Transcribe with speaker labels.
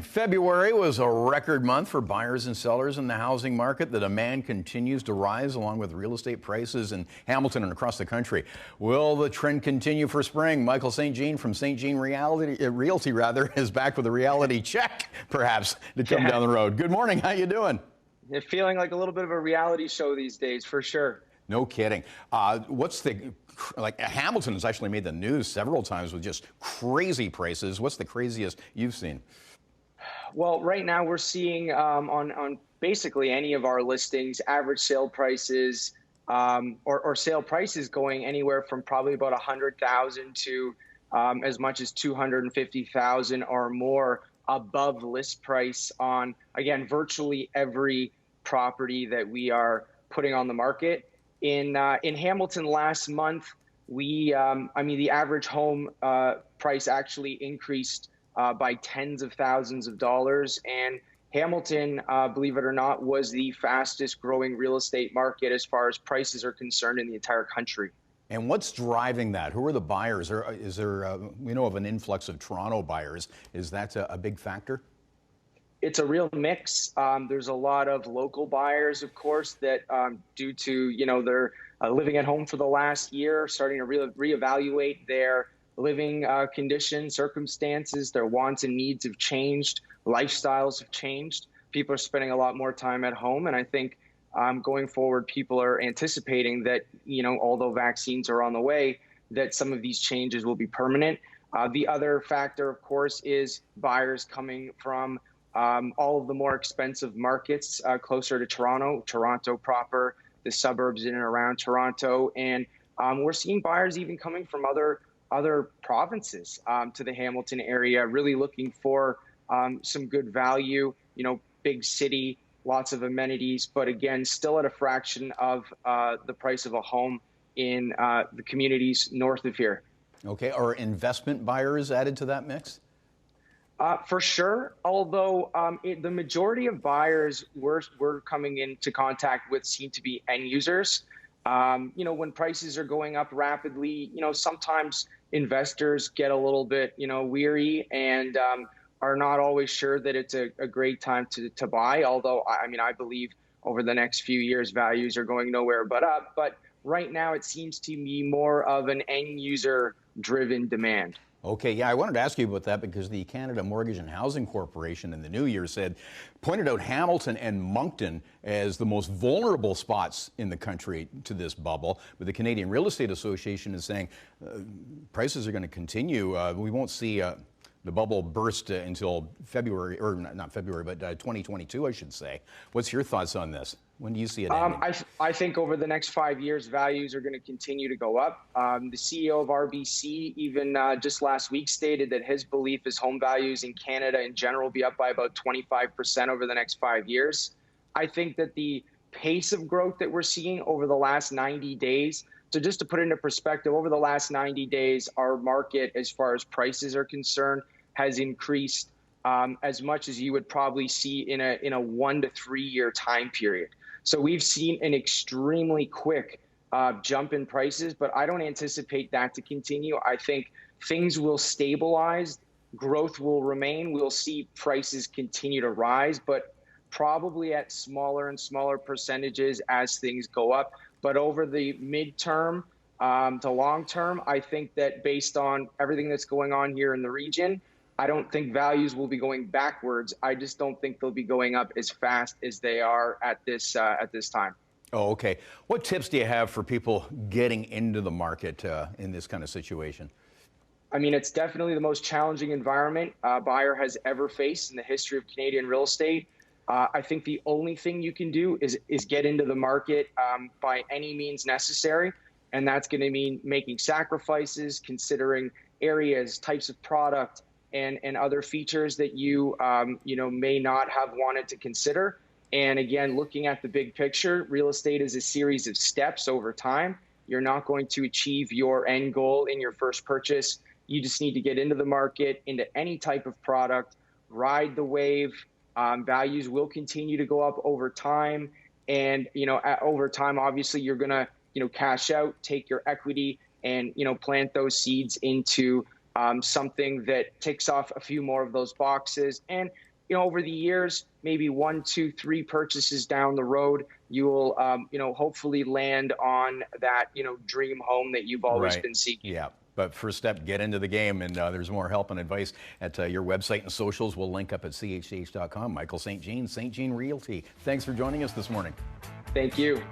Speaker 1: February was a record month for buyers and sellers in the housing market. The demand continues to rise along with real estate prices in Hamilton and across the country. Will the trend continue for spring? Michael St. Jean from St. Jean Realty is back with a reality check, perhaps, to come down the road. Good morning. How you doing?
Speaker 2: You're feeling like a little bit of a reality show these days, for sure.
Speaker 1: No kidding. Hamilton has actually made the news several times with just crazy prices. What's the craziest you've seen?
Speaker 2: Well, right now we're seeing on basically any of our listings, average sale prices or sale prices going anywhere from probably about 100,000 to as much as 250,000 or more above list price on, again, virtually every property that we are putting on the market. In Hamilton last month, the average home price actually increased by tens of thousands of dollars. And Hamilton, believe it or not, was the fastest growing real estate market as far as prices are concerned in the entire country.
Speaker 1: And what's driving that? Who are the buyers? Is there, we know of an influx of Toronto buyers. Is that a big factor?
Speaker 2: It's a real mix. There's a lot of local buyers, of course, that due to, they're living at home for the last year, starting to reevaluate their living conditions, circumstances, their wants and needs have changed, lifestyles have changed. People are spending a lot more time at home. And I think going forward, people are anticipating that, although vaccines are on the way, that some of these changes will be permanent. The other factor, of course, is buyers coming from all of the more expensive markets closer to Toronto proper, the suburbs in and around Toronto. And we're seeing buyers even coming from other provinces to the Hamilton area, really looking for some good value, big city, lots of amenities, but again, still at a fraction of the price of a home in the communities north of here.
Speaker 1: Okay, are investment buyers added to that mix?
Speaker 2: For sure, although the majority of buyers we're coming into contact with seem to be end users. When prices are going up rapidly, sometimes investors get a little bit, weary and are not always sure that it's a great time to buy. Although, I believe over the next few years, values are going nowhere but up. But right now, it seems to be more of an end user driven demand.
Speaker 1: Okay, yeah, I wanted to ask you about that because the Canada Mortgage and Housing Corporation in the new year pointed out Hamilton and Moncton as the most vulnerable spots in the country to this bubble. But the Canadian Real Estate Association is saying prices are going to continue. We won't see the bubble burst until February, or not February, but 2022, I should say. What's your thoughts on this? When do you see it ending?
Speaker 2: I think over the next 5 years, values are going to continue to go up. The CEO of RBC even just last week stated that his belief is home values in Canada in general will be up by about 25% over the next 5 years. I think that the pace of growth that we're seeing over the last 90 days, so just to put it into perspective, over the last 90 days, our market, as far as prices are concerned, has increased as much as you would probably see in a 1 to 3 year time period. So we've seen an extremely quick jump in prices, but I don't anticipate that to continue. I think things will stabilize, growth will remain. We'll see prices continue to rise, but probably at smaller and smaller percentages as things go up. But over the midterm to long term, I think that based on everything that's going on here in the region, I don't think values will be going backwards. I just don't think they'll be going up as fast as they are at this time.
Speaker 1: Oh, okay. What tips do you have for people getting into the market in this kind of situation?
Speaker 2: It's definitely the most challenging environment a buyer has ever faced in the history of Canadian real estate. I think the only thing you can do is get into the market by any means necessary. And that's going to mean making sacrifices, considering areas, types of product, and other features that you may not have wanted to consider. And again, looking at the big picture, real estate is a series of steps over time. You're not going to achieve your end goal in your first purchase. You just need to get into the market, into any type of product, ride the wave. Values will continue to go up over time. And, over time, obviously, you're going to, cash out, take your equity and, plant those seeds into something that ticks off a few more of those boxes. And over the years, maybe 1, 2, 3 purchases down the road, you will, hopefully land on that, dream home that you've always been seeking.
Speaker 1: Yeah. But first step, get into the game, and there's more help and advice at your website and socials. We'll link up at chch.com. Michael St. Jean, St. Jean Realty. Thanks for joining us this morning.
Speaker 2: Thank you.